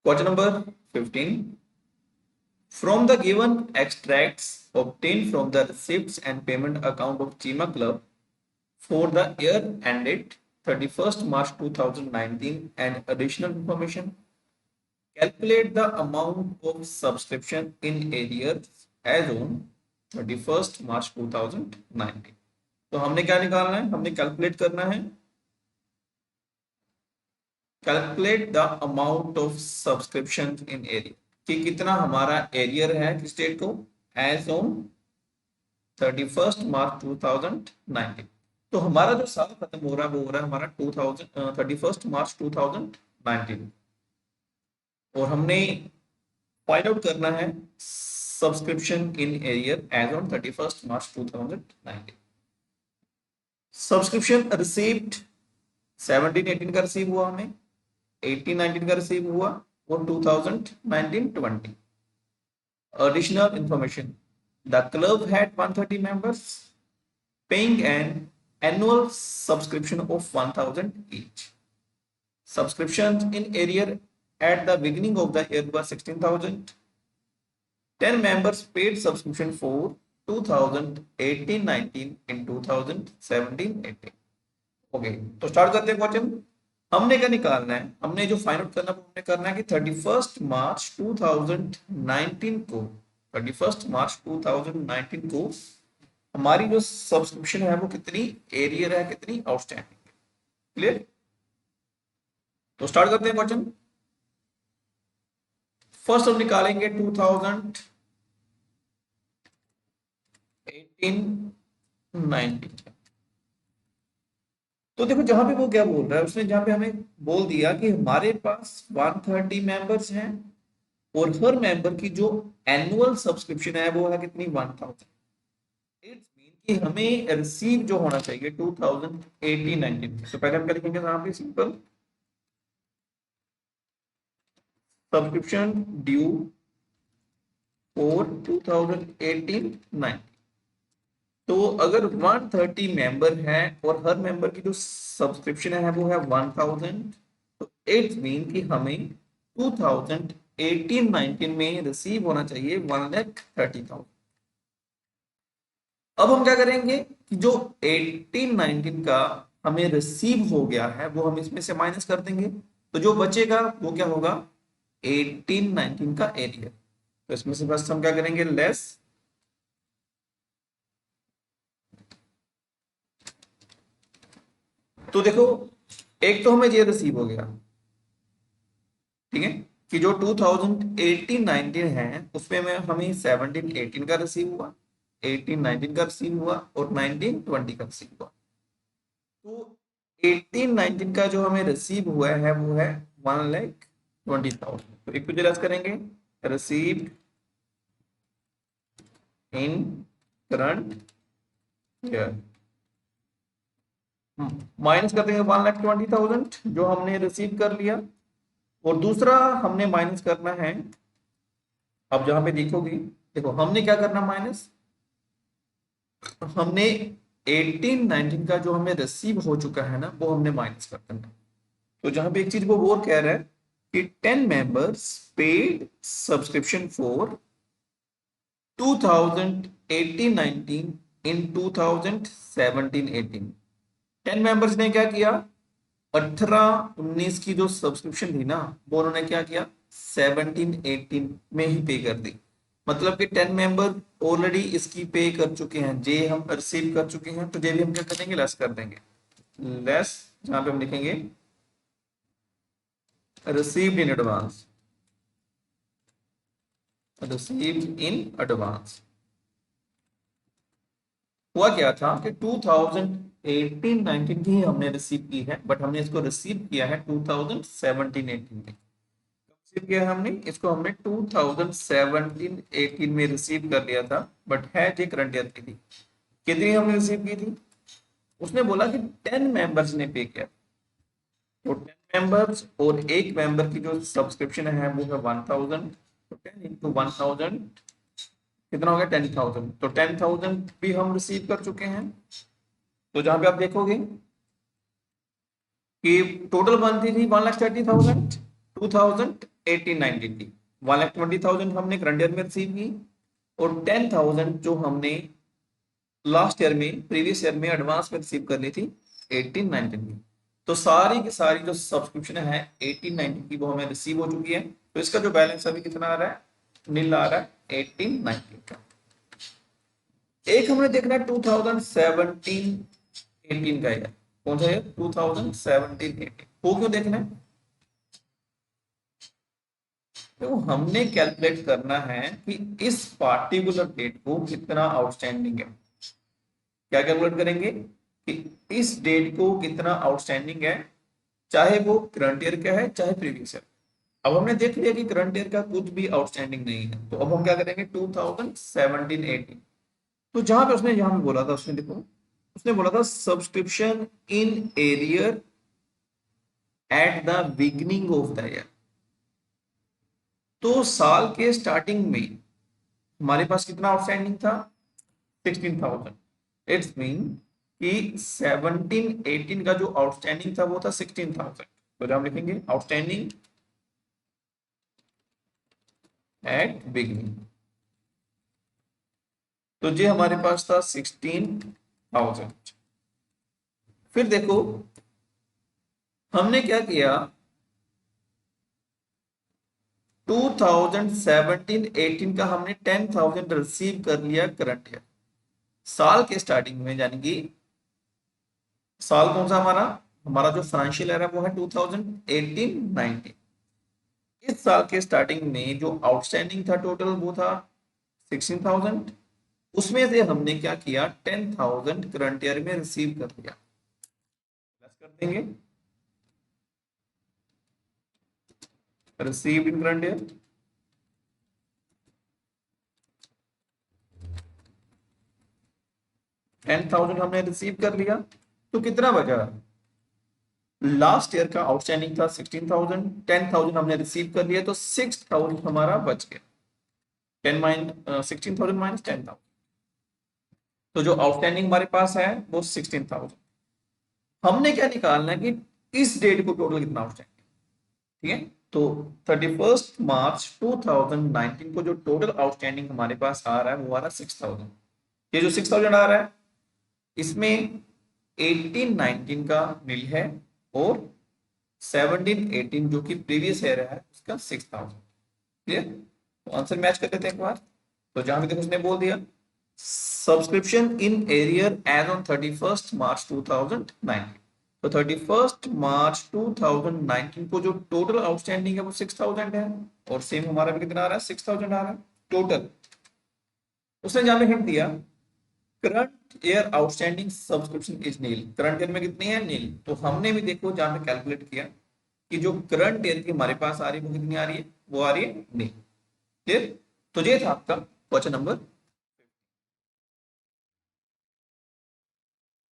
Question number 15. From the given extracts obtained from the receipts and payment account of Chima Club for the year ended 31st March 2019 and additional information, calculate the amount of subscription in arrears as on 31st March 2019. तो हमने क्या निकालना है? हमने calculate करना है calculate the amount of subscription in arrear, कि कितना हमारा एरियर है किस डेट को, एज ऑन 31st मार्च 2019। तो हमारा जो साल खत्म हो रहा है वो हो रहा है हमारा 31st मार्च 2019, और हमने फाइंड आउट करना है subscription in arrear as on 31st March 2019। Subscription received 17-18 का रिसीव हुआ, हमें 18-19 का रिसीव हुआ, और 2019-20। Additional information: the club had 130 members paying an annual subscription of 1000 each. Subscriptions in arrear at the beginning of the year were 16,000. 10 members paid subscription for 2018-19 in 2017-18. Okay, तो start करते हैं question. हमने क्या निकालना है, हमने जो फाइंड आउट करना है हमने करना है कि 31st मार्च 2019 को 31st मार्च 2019 को हमारी जो सब्सक्रिप्शन है वो कितनी एरियर है, कितनी आउटस्टैंडिंग। क्लियर? तो स्टार्ट करते हैं क्वेश्चन। फर्स्ट हम निकालेंगे 2018-19। तो देखो जहां पे वो क्या बोल रहा है, उसने जहां पे हमें बोल दिया कि हमारे पास 130 मेंबर्स हैं और हर मेंबर की जो एनुअल सब्सक्रिप्शन है वो है कितनी 1000। इट्स मीन कि हमें रिसीव जो होना चाहिए 2018-19। तो पहले हम क्या लिखेंगे यहाँ पे, सिंपल सब्सक्रिप्शन ड्यू फॉर 2018-19। तो अगर 130 मेंबर है और हर मेंबर की जो सब्सक्रिप्शन है वो है 1000, तो इट्स मीन कि हमें 2018-19 में रिसीव होना चाहिए 1,30,000। अब हम क्या करेंगे कि जो 18-19 का हमें रिसीव हो गया है वो हम इसमें से माइनस कर देंगे, तो जो बचेगा वो क्या होगा, 18-19 का एरिया। तो इसमें से बस हम क्या करेंगे, लेस। तो देखो एक तो हमें ये रिसीव हो गया, ठीक है, कि जो 2018-19 है उसमें में हमें 17-18 का रिसीव हुआ, 18-19 का रिसीव हुआ और 19-20 का रिसीव हुआ। तो 18-19 का जो हमें रिसीव हुआ है वो है 1,20,000। तो एक तो रस करेंगे, received in current year, minus कर देंगे 1,20,000 जो हमने रिसीव कर लिया, और दूसरा हमने माइनस करना है, अब जहां पे देखोगी देखो हमने क्या करना माइनस, हमने 18-19 का जो हमें रिसीव हो चुका है ना वो हमने माइनस कर देना। तो जहां पे एक चीज वो और कह रहा है कि 10 members paid subscription for 2018-19 in 2017-18। 10 members ने क्या किया, 18-19 की जो सब्सक्रिप्शन थी ना वो उन्होंने क्या किया, 17-18 में ही पे कर दी। मतलब कि 10 मेंबर ऑलरेडी इसकी पे कर चुके हैं, जे हम रिसीव कर चुके हैं, तो जे भी हम क्या करेंगे, लेस कर देंगे, लेस जहां पे हम लिखेंगे received in advance, received in advance. हुआ क्या था कि 2018-19 की हमने रिसीव की है, बट हमने इसको रिसीव किया है 2017-18 में। रिसीव किया हमने इसको, हमने 2017-18 में रिसीव कर लिया था, बट है जो करंट ईयर की थी। कितनी हमने रिसीव की थी, उसने बोला कि 10 मेंबर्स ने पे किया, तो 10 मेंबर्स और एक मेंबर की जो सब्सक्रिप्शन है वो है 1000, तो 10 इंटू 1000 कितना हो गया, 10,000। तो 10,000 भी हम रिसीव कर चुके हैं। तो जहां पे आप देखोगे कि टोटल बनती थी 1,30,000, 2000 18-19 की 1,20,000 हमने करंट ईयर में रिसीव की और 10,000 जो हमने लास्ट ईयर में प्रीवियस ईयर में एडवांस में रिसीव कर ली थी 18-19 की। तो सारी की सारी जो सब्सक्रिप्शन है 18-19 की वो हमें रिसीव हो चुकी है। तो इसका जो बैलेंस अभी कितना आ रहा है, नील आ रहा है 18-19 का। एक हमने देखना है 2017-18 का है, कौन सा है 2017-18 वो क्यों देखना है, तो हमने कैलकुलेट करना है कि इस पार्टिकुलर डेट को कितना आउटस्टैंडिंग है। क्या कैलकुलेट करेंगे कि इस डेट को कितना आउटस्टैंडिंग है, चाहे वो करंट ईयर का है चाहे प्रीवियस ईयर। अब हमने देख लिया कि करंट ईयर का कुछ भी आउटस्टैंडिंग नहीं है, तो अब हम क्या करेंगे 2017-18। तो जहां पे उसने यहां पे बोला था, उसने देखो उसने बोला था subscription in arrear at the beginning of the year. तो साल के स्टार्टिंग में हमारे पास कितना आउटस्टैंडिंग था 16,000। इट्स मीन कि 17-18 का जो आउटस्टैंडिंग था वो था 16,000। तो हम लिखेंगे आउटस्टैंडिंग एट बिगिनिंग, तो ये हमारे पास था 16,000। फिर देखो हमने क्या किया 2017-18 का हमने 10,000 रिसीव कर लिया करंट ईयर साल के स्टार्टिंग में, यानी कि साल कौन सा हमारा, हमारा जो फाइनेंशियल ईयर है वो है 2018-19। इस साल के स्टार्टिंग में जो आउटस्टैंडिंग था टोटल वो था 16,000। उसमें से हमने क्या किया 10,000 करंट ईयर में रिसीव कर लिया, प्लस कर देंगे रिसीव इन करंट ईयर। 10,000 हमने रिसीव कर लिया, तो कितना बचा, लास्ट ईयर का आउटस्टैंडिंग था 16,000, 10,000 हमने रिसीव कर लिया तो 6,000 हमारा बच गया। 16,000 माइनस 10,000, तो जो आउटस्टैंडिंग हमारे पास है वो 16,000। हमने क्या निकालना है कि इस डेट को टोटल कितना आउटस्टैंडिंग, ठीक है। तो 31 मार्च 2019 को जो टोटल आउटस्टैंडिंग हमारे पास आ रहा है वो आ रहा है 6,000। ये जो 6,000 आ रहा है इसमें 18-19 का नील है और 17-18 जो कि प्रीवियस ईयर है उसका 6,000। क्लियर, तो आंसर मैच कर लेते हैं एक बार। तो जहां तक उसने बोल दिया subscription in arrear as on 31 March 2019, तो 31 मार्च 2019 को जो टोटल आउटस्टैंडिंग है वो 6,000 है और सेम हमारा भी कितना आ रहा है 6,000 आ रहा है टोटल। उसने जहां पे हिंट दिया current year outstanding subscription is nil, current year में कितनी है नील, तो हमने भी देखो जहां पे कैलकुलेट किया कि जो करंट ईयर की हमारे पास आ रही है वो कितनी आ रही है, वो आ रही है नील। क्लियर, तो ये था आपका क्वेश्चन नंबर